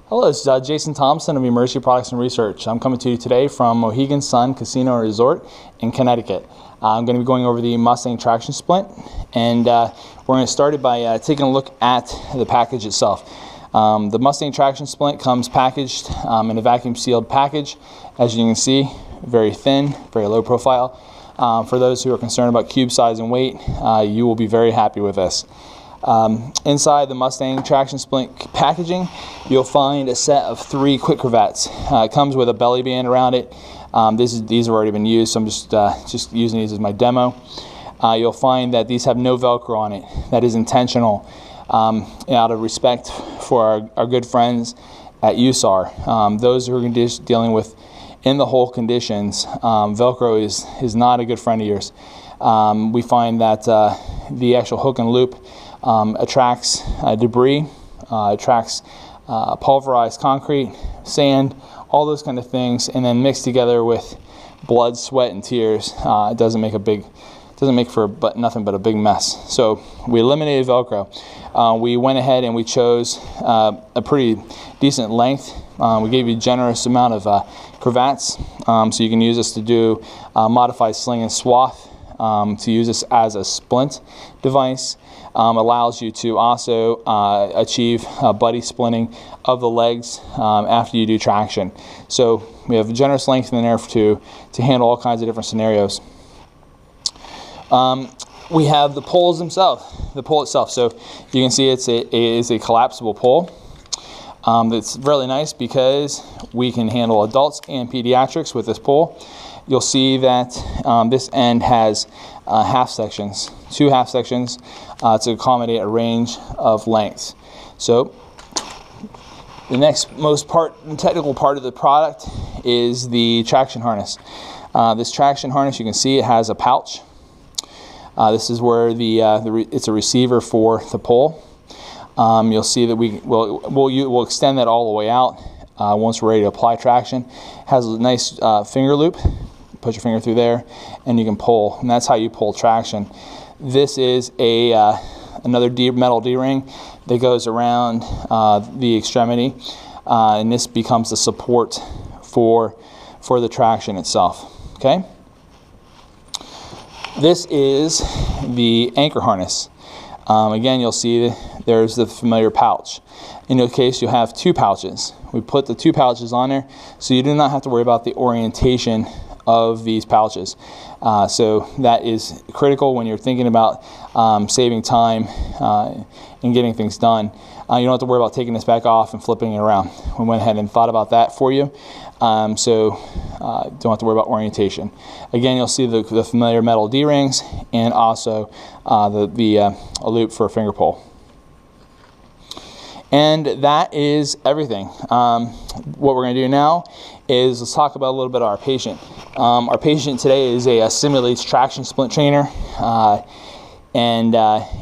Hello, this is Jason Thompson of Emergency Products and Research. I'm coming to you today from Mohegan Sun Casino and Resort in Connecticut. I'm going to be going over the Mustang traction splint, and we're going to start it by taking a look at the package itself. The Mustang traction splint comes packaged in a vacuum sealed package. As you can see, very thin, very low profile. For those who are concerned about cube size and weight, you will be very happy with this. Inside the Mustang traction splint packaging, you'll find a set of 3 quick crevettes. It comes with a belly band around it. These have already been used, so I'm just using these as my demo. You'll find that these have no Velcro on it. That is intentional, out of respect for our good friends at USAR. Those who are just dealing with in the hole conditions, Velcro is not a good friend of yours. We find that the actual hook and loop attracts debris, attracts pulverized concrete, sand, all those kind of things, and then mixed together with blood, sweat, and tears, it doesn't make for nothing but a big mess. So we eliminated Velcro. We went ahead and we chose a pretty decent length. We gave you a generous amount of crevettes, so you can use this to do modified sling and swath, to use this as a splint device. Allows you to also achieve buddy splinting of the legs after you do traction. So we have a generous length in there to handle all kinds of different scenarios. We have the poles themselves, the pole itself. So you can see it is a collapsible pole. It's really nice because we can handle adults and pediatrics with this pole. You'll see that this end has half sections, 2 half sections to accommodate a range of lengths. So the next most technical part of the product is the traction harness. This traction harness, you can see it has a pouch. This is where it's a receiver for the pole. You'll see that we'll extend that all the way out once we're ready to apply traction. It has a nice finger loop. Put your finger through there and you can pull, and that's how you pull traction. This is another metal D-ring that goes around the extremity, and this becomes the support for the traction itself. Okay, this is the anchor harness. Again, you'll see there's the familiar pouch. In your case, you'll have 2 pouches. We put the 2 pouches on there so you do not have to worry about the orientation of these pouches. So that is critical when you're thinking about saving time and getting things done. You don't have to worry about taking this back off and flipping it around. We went ahead and thought about that for you, so don't have to worry about orientation. Again, you'll see the familiar metal D-rings and also a loop for a finger pull. And that is everything. What we're going to do now is let's talk about a little bit of our patient. Our patient today is a simulates traction splint trainer, and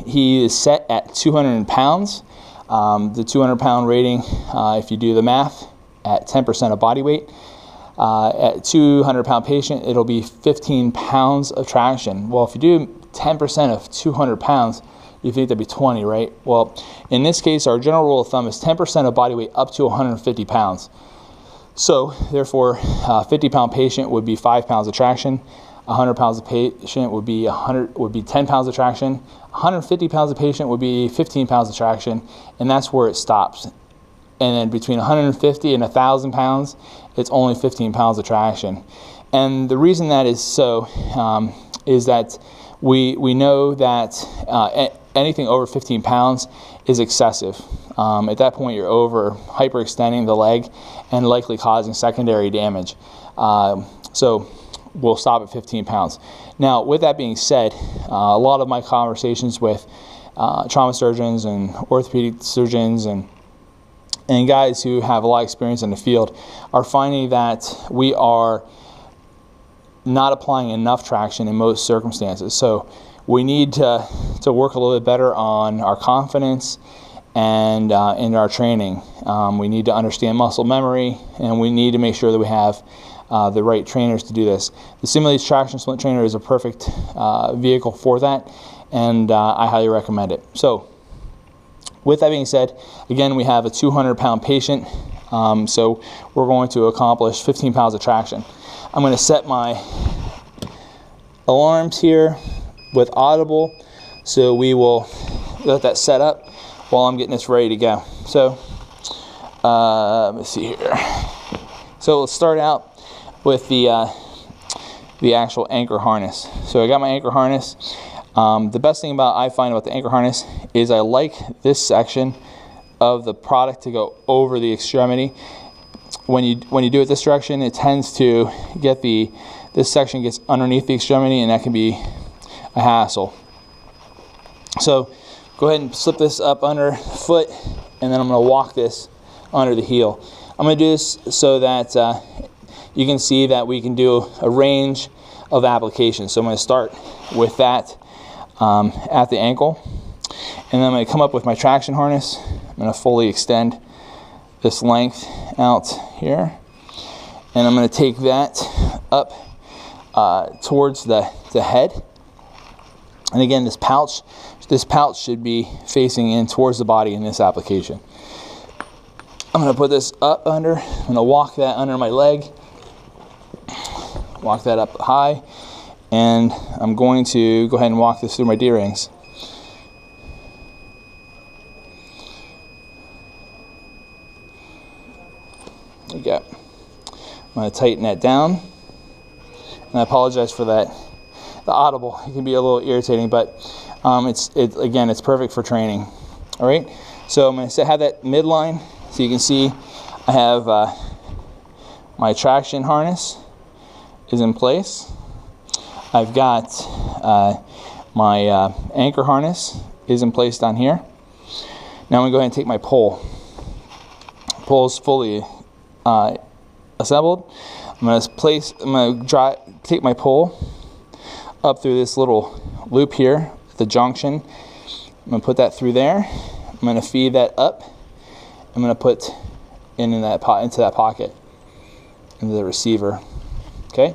he is set at 200 pounds. The 200-pound rating, if you do the math, at 10% of body weight, at 200-pound patient, it'll be 15 pounds of traction. Well, if you do 10% of 200 pounds, you think that'd be 20, right? Well, in this case, our general rule of thumb is 10% of body weight up to 150 pounds. So, therefore, a 50-pound patient would be 5 pounds of traction. 100 pounds of patient would be 10 pounds of traction. 150 pounds of patient would be 15 pounds of traction, and that's where it stops. And then between 150 and 1,000 pounds, it's only 15 pounds of traction. And the reason that is so is that we know that anything over 15 pounds is excessive. At that point, you're hyperextending the leg and likely causing secondary damage. So we'll stop at 15 pounds. Now, with that being said, a lot of my conversations with trauma surgeons and orthopedic surgeons and guys who have a lot of experience in the field are finding that we are not applying enough traction in most circumstances. So we need to work a little bit better on our confidence and in our training. We need to understand muscle memory, and we need to make sure that we have the right trainers to do this. The Simulates Traction Splint Trainer is a perfect vehicle for that, and I highly recommend it. So with that being said, again, we have a 200-pound patient So we're going to accomplish 15 pounds of traction. I'm going to set my alarms here with audible, so we will let that set up while I'm getting this ready to go. So let me see here. So let's start out with the actual anchor harness. So I got my anchor harness. The best thing I find about the anchor harness is I like this section of the product to go over the extremity. When you do it this direction, it tends to get this section gets underneath the extremity, and that can be a hassle. So go ahead and slip this up under the foot, and then I'm going to walk this under the heel. I'm going to do this so that you can see that we can do a range of applications. So I'm going to start with that at the ankle, and then I'm going to come up with my traction harness. I'm going to fully extend this length out here, and I'm going to take that up towards the head. And again, this pouch should be facing in towards the body in this application. I'm going to put this up under. I'm going to walk that under my leg, walk that up high, and I'm going to go ahead and walk this through my D-rings. There we go. I'm going to tighten that down, and I apologize for that. The audible, it can be a little irritating, but again, it's perfect for training. All right, so I'm going to have that midline, so you can see I have my traction harness is in place. I've got my anchor harness is in place down here. Now I'm going to go ahead and take my pole. Pole is fully assembled. I'm going to take my pole up through this little loop here, the junction. I'm going to put that through there. I'm going to feed that up. I'm going to put into that pocket, into the receiver. Okay,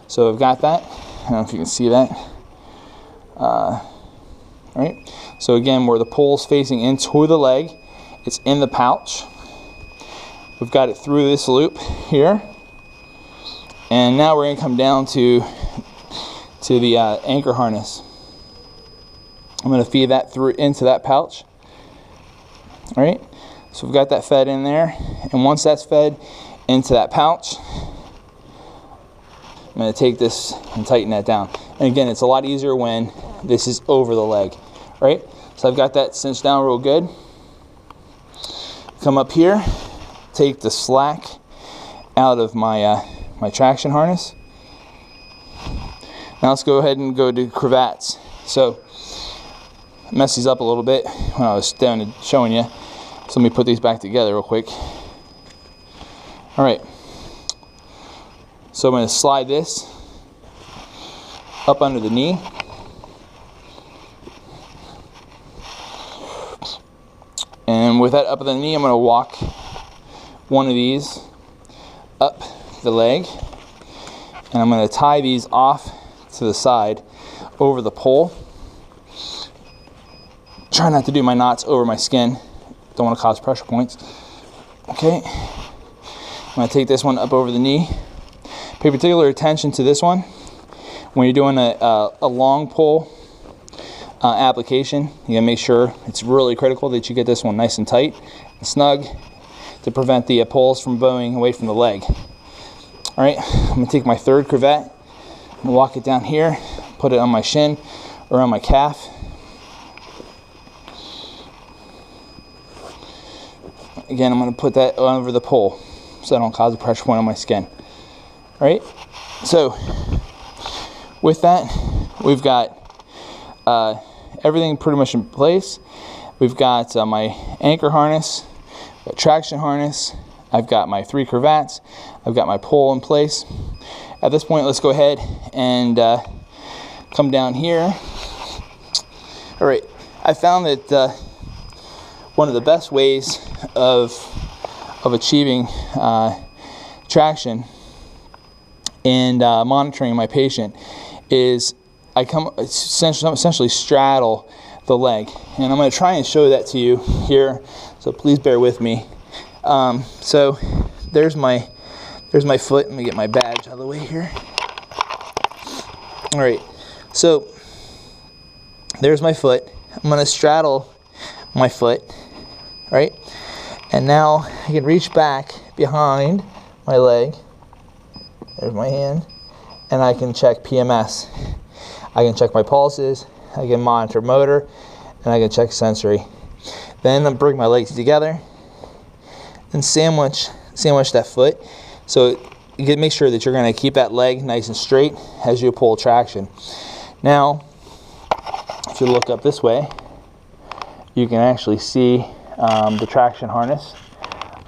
so I've got that. I don't know if you can see that. All right. So again, where the pole's facing into the leg, it's in the pouch. We've got it through this loop here, and now we're going to come down to the anchor harness. I'm going to feed that through into that pouch. All right, so we've got that fed in there, and once that's fed into that pouch, I'm going to take this and tighten that down. And again, it's a lot easier when this is over the leg. All right, so I've got that cinched down real good. Come up here, take the slack out of my my traction harness. Now let's go ahead and go to cravats. So I messed these up a little bit when I was down and showing you. So let me put these back together real quick. All right. So I'm going to slide this up under the knee. And with that up under the knee, I'm going to walk one of these up the leg. And I'm going to tie these off to the side over the pole. Try not to do my knots over my skin. Don't want to cause pressure points. Okay. I'm going to take this one up over the knee. Pay particular attention to this one. When you're doing a long pull application, you gotta make sure it's really critical that you get this one nice and tight and snug to prevent the pulls from bowing away from the leg. All right, I'm gonna take my third cravat, I'm gonna walk it down here, put it on my shin or on my calf. Again, I'm gonna put that over the pole so I don't cause a pressure point on my skin. All right, so with that, we've got everything pretty much in place. We've got my anchor harness, traction harness, I've got my 3 cravats, I've got my pole in place. At this point, let's go ahead and come down here. All right, I found that one of the best ways of achieving traction and monitoring my patient is I essentially straddle the leg, and I'm going to try and show that to you here, so please bear with me. So there's my foot. Let me get my badge out of the way here. All right, so there's my foot. I'm gonna straddle my foot, right? And now I can reach back behind my leg. There's my hand. And I can check PMS. I can check my pulses, I can monitor motor, and I can check sensory. Then I bring my legs together and sandwich that foot. So you can make sure that you're going to keep that leg nice and straight as you pull traction. Now, if you look up this way, you can actually see the traction harness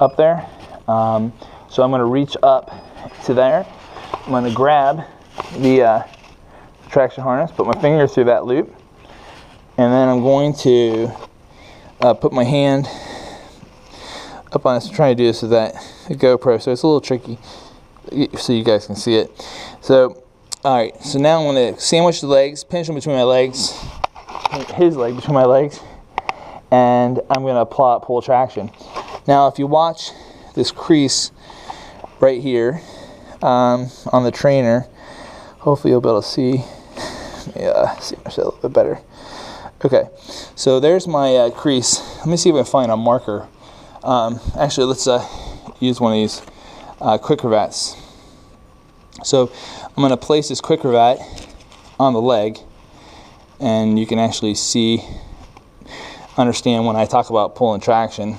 up there. So I'm going to reach up to there. I'm going to grab the traction harness, put my finger through that loop, and then I'm going to put my hand up on this. I'm trying to do this with that GoPro, so it's a little tricky so you guys can see it. So, alright, so now I'm going to sandwich the legs, pinch them between my legs, his leg between my legs, and I'm going to pull traction. Now, if you watch this crease right here on the trainer, hopefully you'll be able to see myself a little bit better. Okay, so there's my crease. Let me see if I can find a marker. Actually, let's use one of these quick cravats. So I'm going to place this quick cravat on the leg, and you can actually understand when I talk about pulling traction.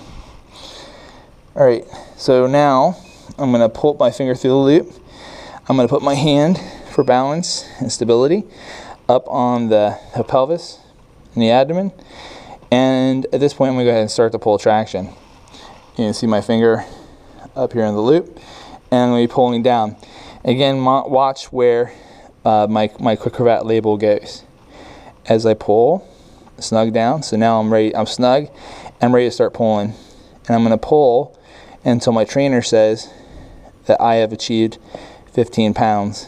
All right, so now I'm going to pull my finger through the loop. I'm going to put my hand for balance and stability up on the pelvis and the abdomen, and at this point I'm going to go ahead and start to pull traction. You can see my finger up here in the loop, and I'm going to be pulling down. Again, watch where my quick cravat label goes as I pull, snug down. So now I'm snug, I'm ready to start pulling, and I'm going to pull until my trainer says that I have achieved 15 pounds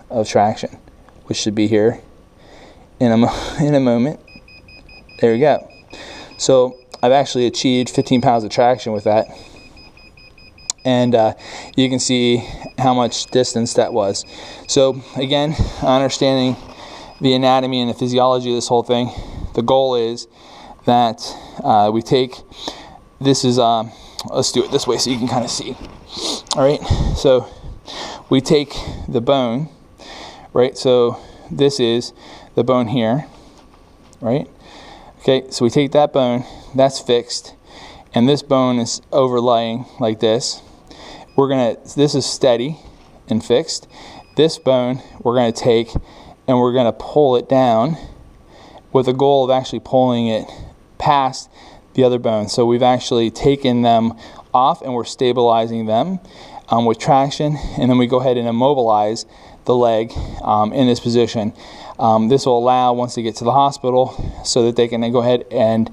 of traction, which should be here in a moment. There we go. So I've actually achieved 15 pounds of traction with that, and you can see how much distance that was. So again, understanding the anatomy and the physiology of this whole thing, the goal is that we take, this is, let's do it this way so you can kind of see. All right, so we take the bone, right? So this is the bone here, right? Okay, so we take that bone, that's fixed, and this bone is overlaying like this. This is steady and fixed. This bone we're gonna take and we're gonna pull it down with the goal of actually pulling it past the other bone. So we've actually taken them off and we're stabilizing them with traction, and then we go ahead and immobilize the leg in this position. This will allow, once they get to the hospital, so that they can then go ahead and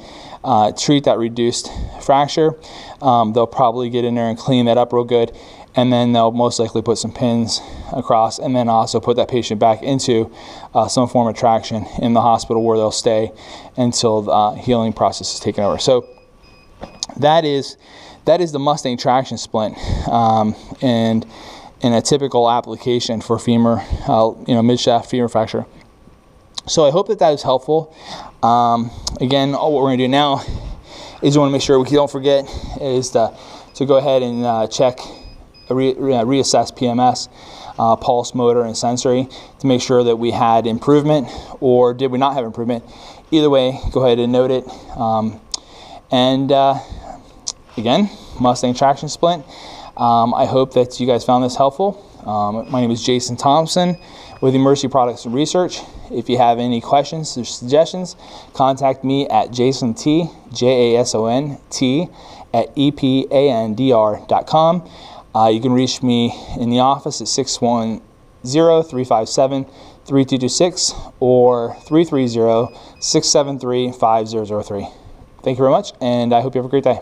treat that reduced fracture. They'll probably get in there and clean that up real good, and then they'll most likely put some pins across, and then also put that patient back into some form of traction in the hospital, where they'll stay until the healing process is taken over. So that is the Mustang traction splint, and in a typical application for femur, mid-shaft femur fracture. So I hope that is helpful. Again, what we're going to do now is, you want to make sure we don't forget is to go ahead and check, reassess PMS, pulse, motor, and sensory, to make sure that we had improvement, or did we not have improvement. Either way, go ahead and note it. Again, Mustang traction splint. I hope that you guys found this helpful. My name is Jason Thompson with Emergency Products and Research. If you have any questions or suggestions, contact me at jasont, JASONT, at epandr.com. You can reach me in the office at 610-357-3226 or 330-673-5003. Thank you very much, and I hope you have a great day.